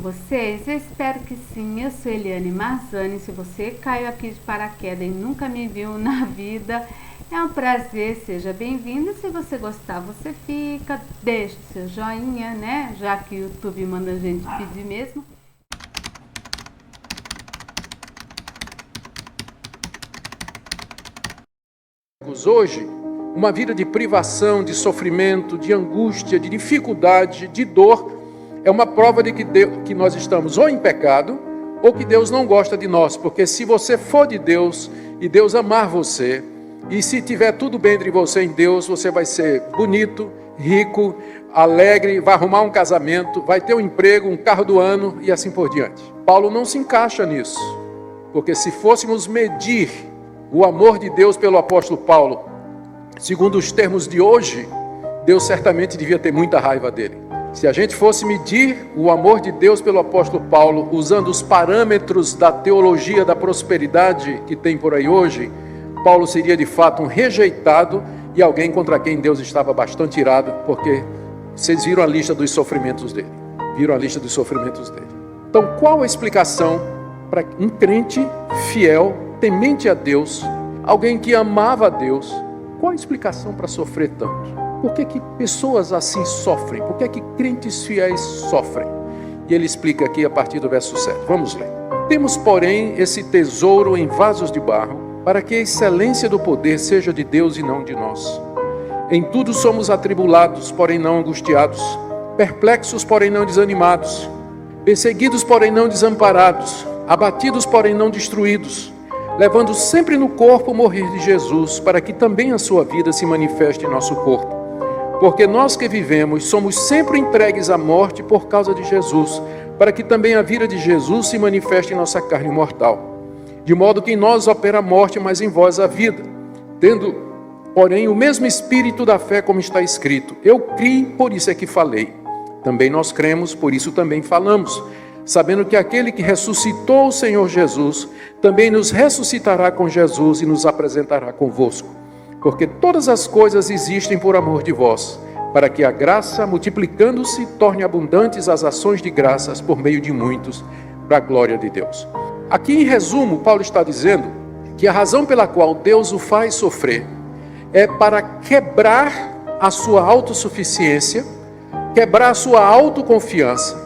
vocês? Eu espero que sim. Eu sou Eliane Marzani. Se você caiu aqui de paraquedas e nunca me viu na vida, é um prazer, seja bem-vindo. Se você gostar, você fica, deixa o seu joinha, né? Já que o YouTube manda a gente pedir mesmo. Hoje, uma vida de privação, de sofrimento, de angústia, de dificuldade, de dor, é uma prova de que nós estamos ou em pecado, ou que Deus não gosta de nós. Porque se você for de Deus, e Deus amar você, e se tiver tudo bem entre você e Deus, você vai ser bonito, rico, alegre, vai arrumar um casamento, vai ter um emprego, um carro do ano, e assim por diante. Paulo não se encaixa nisso, porque se fôssemos medir o amor de Deus pelo apóstolo Paulo, segundo os termos de hoje, Deus certamente devia ter muita raiva dele. Se a gente fosse medir o amor de Deus pelo apóstolo Paulo, usando os parâmetros da teologia da prosperidade que tem por aí hoje, Paulo seria de fato um rejeitado e alguém contra quem Deus estava bastante irado, porque vocês viram a lista dos sofrimentos dele. Viram a lista dos sofrimentos dele. Então, qual a explicação para um crente fiel, temente a Deus, alguém que amava a Deus, qual a explicação para sofrer tanto? Por que pessoas assim sofrem? Por que crentes fiéis sofrem? E ele explica aqui a partir do verso 7. Vamos ler. Temos, porém, esse tesouro em vasos de barro, para que a excelência do poder seja de Deus e não de nós. Em tudo somos atribulados, porém não angustiados, perplexos, porém não desanimados, perseguidos, porém não desamparados, abatidos, porém não destruídos, levando sempre no corpo o morrer de Jesus, para que também a sua vida se manifeste em nosso corpo. Porque nós que vivemos somos sempre entregues à morte por causa de Jesus, para que também a vida de Jesus se manifeste em nossa carne mortal. De modo que em nós opera a morte, mas em vós a vida. Tendo, porém, o mesmo espírito da fé, como está escrito: eu criei, por isso é que falei. Também nós cremos, por isso também falamos, sabendo que aquele que ressuscitou o Senhor Jesus, também nos ressuscitará com Jesus e nos apresentará convosco. Porque todas as coisas existem por amor de vós, para que a graça, multiplicando-se, torne abundantes as ações de graças por meio de muitos, para a glória de Deus. Aqui, em resumo, Paulo está dizendo que a razão pela qual Deus o faz sofrer é para quebrar a sua autossuficiência, quebrar a sua autoconfiança,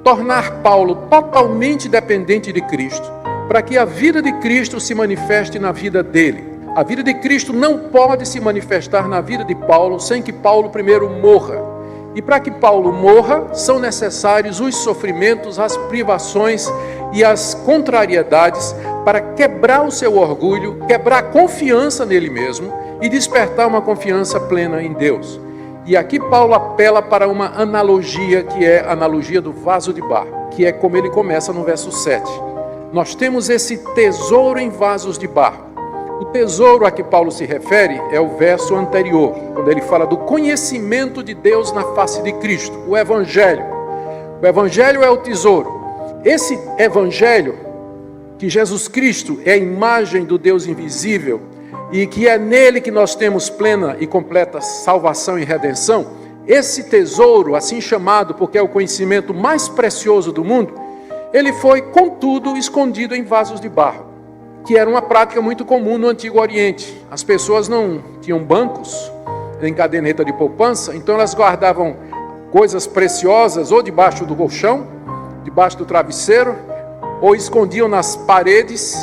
tornar Paulo totalmente dependente de Cristo, para que a vida de Cristo se manifeste na vida dele. A vida de Cristo não pode se manifestar na vida de Paulo sem que Paulo primeiro morra. E para que Paulo morra, são necessários os sofrimentos, as privações e as contrariedades para quebrar o seu orgulho, quebrar a confiança nele mesmo e despertar uma confiança plena em Deus. E aqui Paulo apela para uma analogia, que é a analogia do vaso de barro, que é como ele começa no verso 7. Nós temos esse tesouro em vasos de barro. O tesouro a que Paulo se refere é o verso anterior, quando ele fala do conhecimento de Deus na face de Cristo, o Evangelho. O Evangelho é o tesouro. Esse Evangelho, que Jesus Cristo é a imagem do Deus invisível, e que é nele que nós temos plena e completa salvação e redenção, esse tesouro, assim chamado porque é o conhecimento mais precioso do mundo, ele foi, contudo, escondido em vasos de barro, que era uma prática muito comum no Antigo Oriente. As pessoas não tinham bancos em caderneta de poupança, então elas guardavam coisas preciosas ou debaixo do colchão, debaixo do travesseiro, ou escondiam nas paredes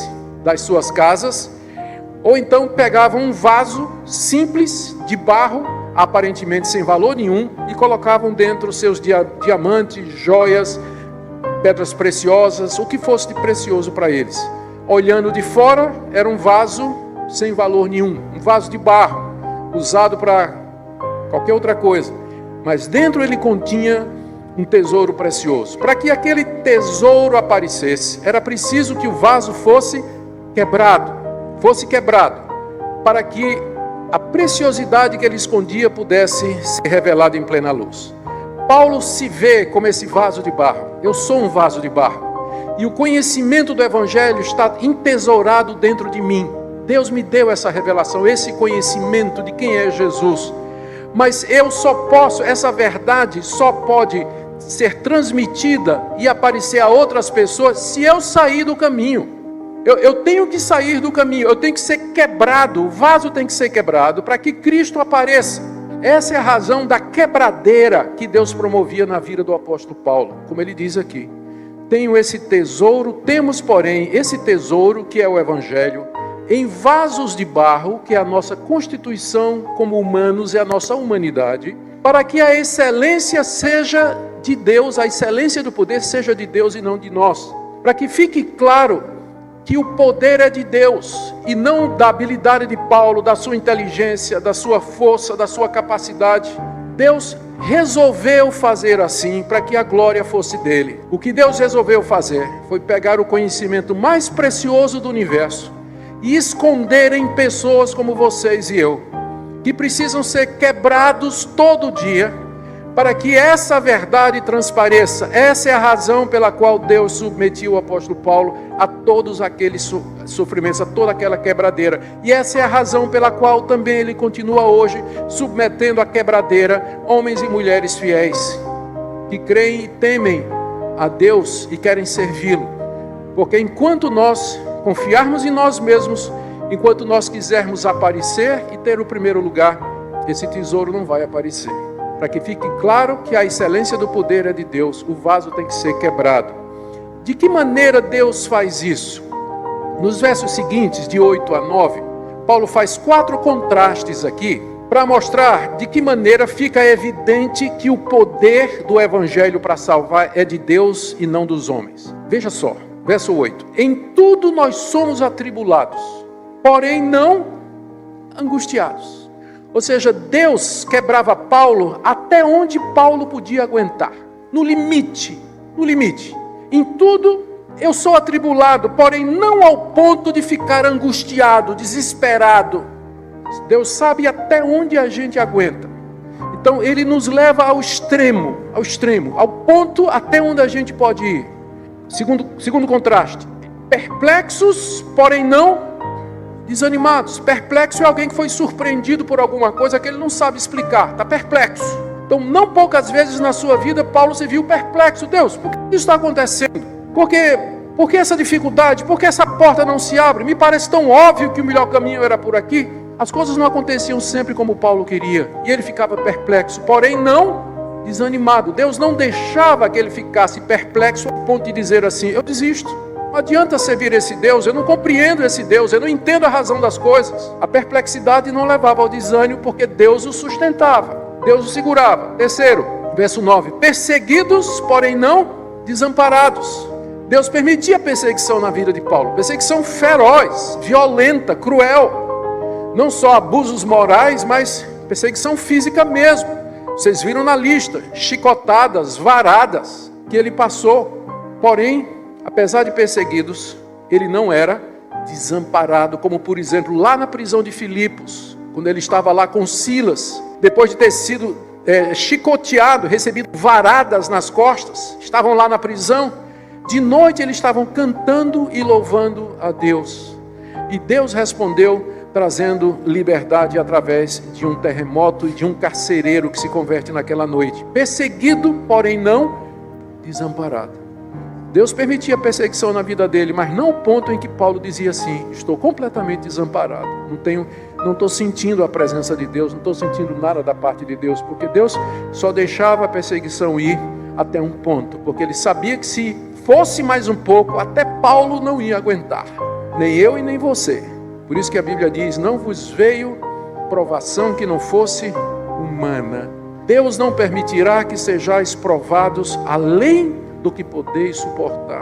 das suas casas, ou então pegavam um vaso simples de barro, aparentemente sem valor nenhum, e colocavam dentro seus diamantes, joias, pedras preciosas, o que fosse de precioso para eles. Olhando de fora, era um vaso sem valor nenhum, um vaso de barro, usado para qualquer outra coisa. Mas dentro ele continha um tesouro precioso. Para que aquele tesouro aparecesse, era preciso que o vaso fosse quebrado, para que a preciosidade que ele escondia pudesse ser revelada em plena luz. Paulo se vê como esse vaso de barro. Eu sou um vaso de barro. E o conhecimento do Evangelho está entesourado dentro de mim. Deus me deu essa revelação, esse conhecimento de quem é Jesus. Mas eu só posso, essa verdade só pode ser transmitida e aparecer a outras pessoas se eu sair do caminho. Eu tenho que sair do caminho, eu tenho que ser quebrado, o vaso tem que ser quebrado para que Cristo apareça. Essa é a razão da quebradeira que Deus promovia na vida do apóstolo Paulo, como ele diz aqui. Temos, porém, esse tesouro que é o Evangelho, em vasos de barro, que é a nossa constituição como humanos, é a nossa humanidade, para que a excelência seja de Deus, a excelência do poder seja de Deus e não de nós. Para que fique claro que o poder é de Deus e não da habilidade de Paulo, da sua inteligência, da sua força, da sua capacidade. Deus resolveu fazer assim para que a glória fosse dele. O que Deus resolveu fazer foi pegar o conhecimento mais precioso do universo e esconder em pessoas como vocês e eu, que precisam ser quebrados todo dia para que essa verdade transpareça. Essa é a razão pela qual Deus submetiu o apóstolo Paulo a todos aqueles sofrimentos, a toda aquela quebradeira. E essa é a razão pela qual também ele continua hoje submetendo à quebradeira homens e mulheres fiéis, que creem e temem a Deus e querem servi-lo. Porque enquanto nós confiarmos em nós mesmos, enquanto nós quisermos aparecer e ter o primeiro lugar, esse tesouro não vai aparecer. Para que fique claro que a excelência do poder é de Deus, o vaso tem que ser quebrado. De que maneira Deus faz isso? Nos versos seguintes, de 8 a 9, Paulo faz 4 contrastes aqui, para mostrar de que maneira fica evidente que o poder do Evangelho para salvar é de Deus e não dos homens. Veja só, verso 8. Em tudo nós somos atribulados, porém não angustiados. Ou seja, Deus quebrava Paulo até onde Paulo podia aguentar. No limite. Em tudo eu sou atribulado, porém não ao ponto de ficar angustiado, desesperado. Deus sabe até onde a gente aguenta. Então Ele nos leva ao extremo, ao ponto até onde a gente pode ir. Segundo contraste. Perplexos, porém não desanimados. Perplexo é alguém que foi surpreendido por alguma coisa que ele não sabe explicar, está perplexo. Então, não poucas vezes na sua vida, Paulo se viu perplexo. Deus, por que isso está acontecendo? Por que essa dificuldade? Por que essa porta não se abre? Me parece tão óbvio que o melhor caminho era por aqui. As coisas não aconteciam sempre como Paulo queria, e ele ficava perplexo, porém não desanimado. Deus não deixava que ele ficasse perplexo ao ponto de dizer assim: eu desisto. Não adianta servir esse Deus, eu não compreendo esse Deus, eu não entendo a razão das coisas. A perplexidade não levava ao desânimo, porque Deus o sustentava, Deus o segurava. Terceiro, verso 9: perseguidos, porém não desamparados. Deus permitia perseguição na vida de Paulo, perseguição feroz, violenta, cruel. Não só abusos morais, mas perseguição física mesmo. Vocês viram na lista, chicotadas, varadas que ele passou. Porém, apesar de perseguidos, ele não era desamparado, como por exemplo lá na prisão de Filipos, quando ele estava lá com Silas, depois de ter sido chicoteado, recebido varadas nas costas, estavam lá na prisão. De noite eles estavam cantando e louvando a Deus, e Deus respondeu trazendo liberdade através de um terremoto e de um carcereiro que se converte naquela noite. Perseguido, porém não desamparado. Deus permitia perseguição na vida dele, mas não ao ponto em que Paulo dizia assim: estou completamente desamparado, não estou sentindo a presença de Deus, não estou sentindo nada da parte de Deus, porque Deus só deixava a perseguição ir até um ponto, porque ele sabia que se fosse mais um pouco, até Paulo não ia aguentar, nem eu e nem você. Por isso que a Bíblia diz: não vos veio provação que não fosse humana. Deus não permitirá que sejais provados além do que podeis suportar.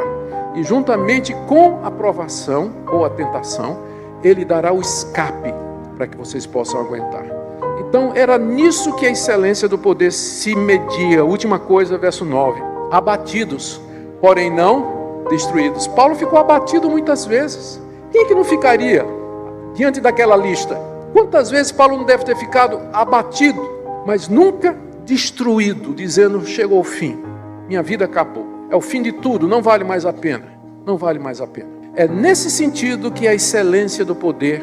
E juntamente com a provação ou a tentação, Ele dará o escape para que vocês possam aguentar. Então era nisso que a excelência do poder se media. Última coisa, verso 9: abatidos, porém não destruídos. Paulo ficou abatido muitas vezes. Quem é que não ficaria diante daquela lista? Quantas vezes Paulo não deve ter ficado abatido, mas nunca destruído, dizendo: chegou o fim, minha vida acabou, é o fim de tudo, não vale mais a pena, não vale mais a pena. É nesse sentido que a excelência do poder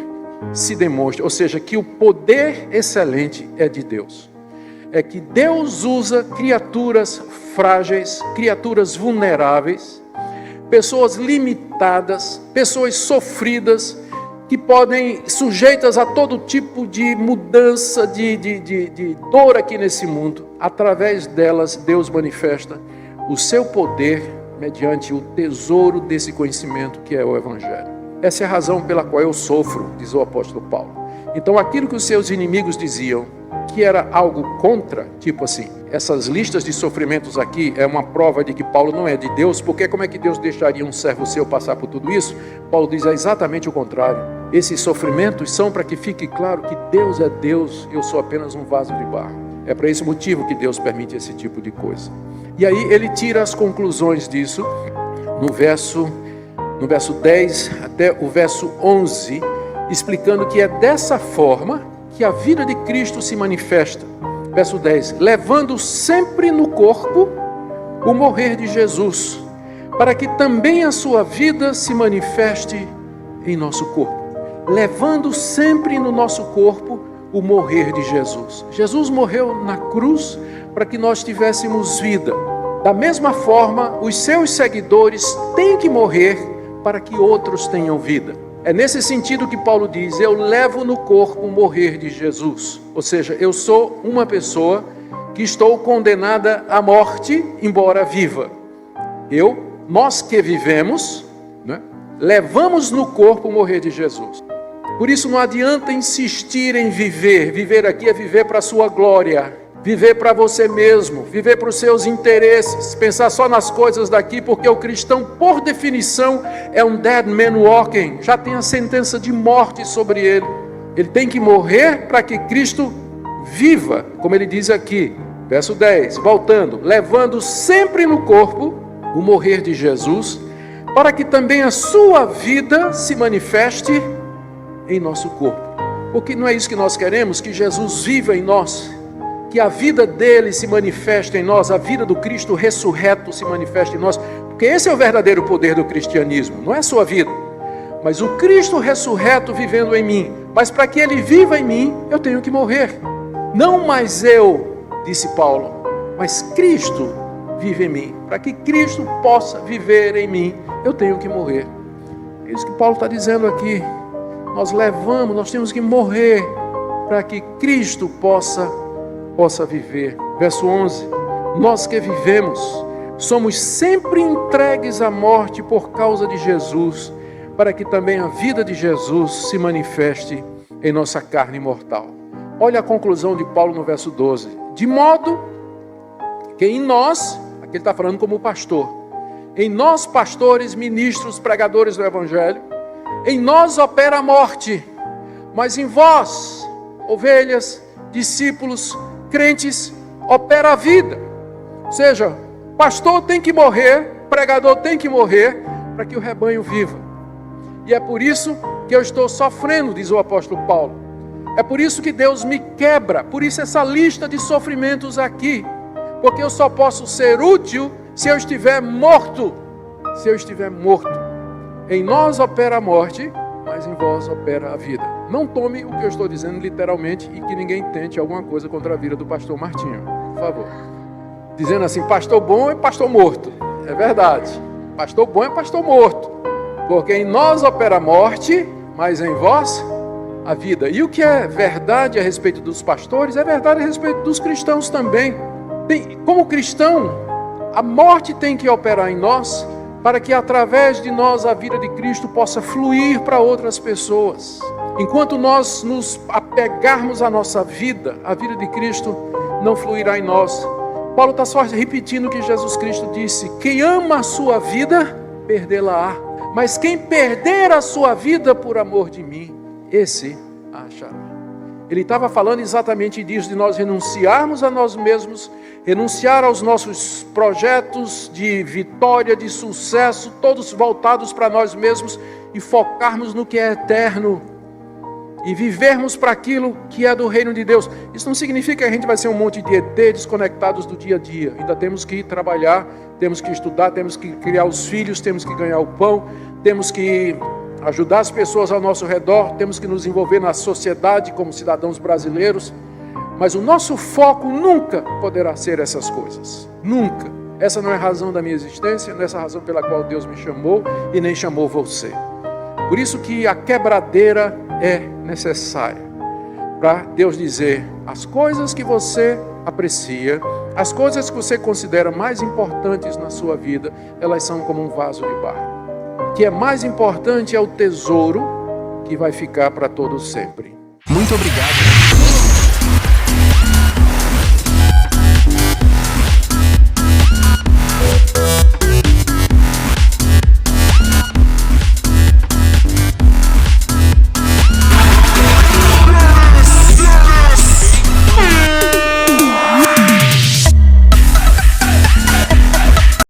se demonstra, ou seja, que o poder excelente é de Deus. é que Deus usa criaturas frágeis, criaturas vulneráveis, pessoas limitadas, pessoas sofridas, que podem, sujeitas a todo tipo de mudança, de dor aqui nesse mundo. Através delas, Deus manifesta o seu poder mediante o tesouro desse conhecimento que é o Evangelho. Essa é a razão pela qual eu sofro, diz o apóstolo Paulo. Então aquilo que os seus inimigos diziam, que era algo contra, tipo assim, essas listas de sofrimentos aqui é uma prova de que Paulo não é de Deus, porque como é que Deus deixaria um servo seu passar por tudo isso? Paulo diz exatamente o contrário. Esses sofrimentos são para que fique claro que Deus é Deus, eu sou apenas um vaso de barro. É para esse motivo que Deus permite esse tipo de coisa. E aí ele tira as conclusões disso no verso 10 até o verso 11, explicando que é dessa forma que a vida de Cristo se manifesta. Verso 10, levando sempre no corpo o morrer de Jesus, para que também a sua vida se manifeste em nosso corpo. Levando sempre no nosso corpo o morrer de Jesus. Jesus morreu na cruz para que nós tivéssemos vida. Da mesma forma, os seus seguidores têm que morrer para que outros tenham vida. É nesse sentido que Paulo diz, eu levo no corpo o morrer de Jesus. Ou seja, eu sou uma pessoa que estou condenada à morte, embora viva. Nós que vivemos, né, levamos no corpo o morrer de Jesus. Por isso não adianta insistir em viver. Viver aqui é viver para a sua glória. Viver para você mesmo, viver para os seus interesses, pensar só nas coisas daqui, porque o cristão, por definição, é um dead man walking, já tem a sentença de morte sobre ele. Ele tem que morrer para que Cristo viva, como ele diz aqui, verso 10, voltando, levando sempre no corpo o morrer de Jesus, para que também a sua vida se manifeste em nosso corpo. Porque não é isso que nós queremos, que Jesus viva em nós, que a vida dele se manifeste em nós, a vida do Cristo ressurreto se manifeste em nós, porque esse é o verdadeiro poder do cristianismo, não é a sua vida, mas o Cristo ressurreto vivendo em mim. Mas para que ele viva em mim, eu tenho que morrer. Não mais eu, disse Paulo, mas Cristo vive em mim. Para que Cristo possa viver em mim, eu tenho que morrer. É isso que Paulo está dizendo aqui. Nós temos que morrer para que Cristo possa viver. Verso 11, nós que vivemos, somos sempre entregues à morte por causa de Jesus, para que também a vida de Jesus se manifeste em nossa carne mortal. Olha a conclusão de Paulo no verso 12. De modo que em nós, aqui ele está falando como pastor, em nós pastores, ministros, pregadores do Evangelho, em nós opera a morte, mas em vós, ovelhas, discípulos, crentes, opera a vida. Ou seja, pastor tem que morrer, pregador tem que morrer, para que o rebanho viva. E é por isso que eu estou sofrendo, diz o apóstolo Paulo. É por isso que Deus me quebra, por isso essa lista de sofrimentos aqui, porque eu só posso ser útil se eu estiver morto. Se eu estiver morto. Em nós opera a morte, mas em vós opera a vida. Não tome o que eu estou dizendo literalmente e que ninguém tente alguma coisa contra a vida do pastor Martinho, por favor. Dizendo assim, pastor bom é pastor morto. É verdade. Pastor bom é pastor morto. Porque em nós opera a morte, mas em vós a vida. E o que é verdade a respeito dos pastores, é verdade a respeito dos cristãos também. Como cristão, a morte tem que operar em nós, para que através de nós a vida de Cristo possa fluir para outras pessoas. Enquanto nós nos apegarmos à nossa vida, a vida de Cristo não fluirá em nós. Paulo está só repetindo o que Jesus Cristo disse: quem ama a sua vida, perdê-la-á. Mas quem perder a sua vida por amor de mim, esse a achará. Ele estava falando exatamente disso, de nós renunciarmos a nós mesmos, renunciar aos nossos projetos de vitória, de sucesso, todos voltados para nós mesmos, e focarmos no que é eterno, e vivermos para aquilo que é do reino de Deus. Isso não significa que a gente vai ser um monte de ET desconectados do dia a dia. Ainda temos que ir trabalhar, temos que estudar, temos que criar os filhos, temos que ganhar o pão, temos que ajudar as pessoas ao nosso redor, temos que nos envolver na sociedade como cidadãos brasileiros. Mas o nosso foco nunca poderá ser essas coisas. Nunca. Essa não é a razão da minha existência, não é essa a razão pela qual Deus me chamou e nem chamou você. Por isso que a quebradeira é necessária. Para Deus dizer, as coisas que você aprecia, as coisas que você considera mais importantes na sua vida, elas são como um vaso de barro. O que é mais importante é o tesouro que vai ficar para todo sempre. Muito obrigado